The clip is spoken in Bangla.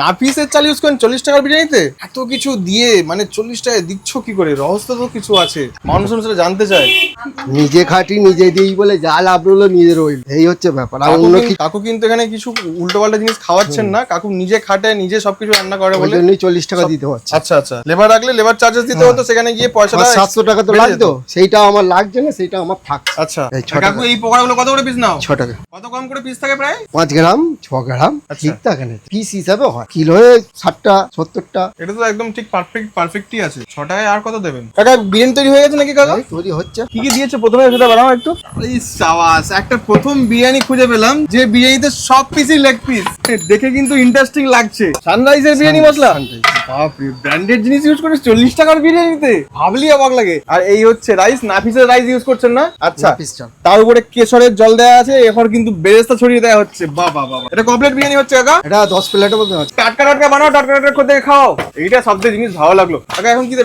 নাফিসের চাল ইউজ করেন 40 টাকার বিরিয়ানিতে? এত কিছু দিয়ে মানে 40 টাকায় দিচ্ছ কি করে? রহস্য তো কিছু আছে, মানুষ সেটা জানতে চায়। নিজে খাটি নিজে দিই বলে যা লাভ হলো নিজের রইল, এই হচ্ছে ব্যাপার। আর অন্য কি, কাকু কিন্তু এখানে কিছু উল্টো পাল্টা জিনিস খাওয়াচ্ছেন না, কাকু নিজে খাটে নিজে সবকিছু রান্না করে ওই বলে জন্যই 40 টাকা দিতে হচ্ছে। আচ্ছা আচ্ছা, লেবার রাখলে লেবার চার্জেস দিতে হতো, সেখানে গিয়ে পয়সাটা 700 টাকা তো লাগতো, সেইটা আমার লাগছে না, সেইটা আমার থাকছে। আচ্ছা। এই 6 কাকু টাকা। এই পকোড়াগুলো কত করে পিস নাও? 6 টাকা। কত কম করে পিস থাকে প্রায়? 5 গ্রাম 6 গ্রাম আচ্ছা। ঠিক থাকে না, পিস হিসাবে হয়, কিলোয়ে 60টা 70টা। এটা তো একদম ঠিক পারফেক্টই আছে। 6 টাকায় আর কত দেবেন? কাকা বিরিয়ানি তৈরি হয়ে গেছে নাকি কাকা? এই তৈরি হচ্ছে। কি কি দিয়েছে প্রথমে সেটা বানাও একটু। এই সাবাস, একটা প্রথম বিরিয়ানি খুঁজে পেলাম যে বিরিয়ানিতে সব পিসই লেগ পিস। দেখে কিন্তু ইন্টারেস্টিং লাগছে। সানরাইজের বিরিয়ানি মশলা, বাপরে ব্র্যান্ডেড জিনিস ইউজ করে 40 টাকার বিরিয়ানিতে, ভাবলি অবাক লাগে। আর এই হচ্ছে রাইস, নাফিসের রাইস ইউজ করছেন না? আচ্ছা, নাফিস চাল। তার উপরে কেশরের জল দেওয়া আছে, এখন কিন্তু বেরেস্তা ছড়িয়ে দেওয়া হচ্ছে। বাহ বাহ বাহ, এটা কমপ্লিট বিরিয়ানি হচ্ছে কাকা। এটা 10 প্লেটের মধ্যে আছে। টাটকা টাটকা বানাও, টাটকা টাটকা করে খাও, এইটা সবচেয়ে জিনিস ভালো লাগলো কাকা। এখন কি দেবে?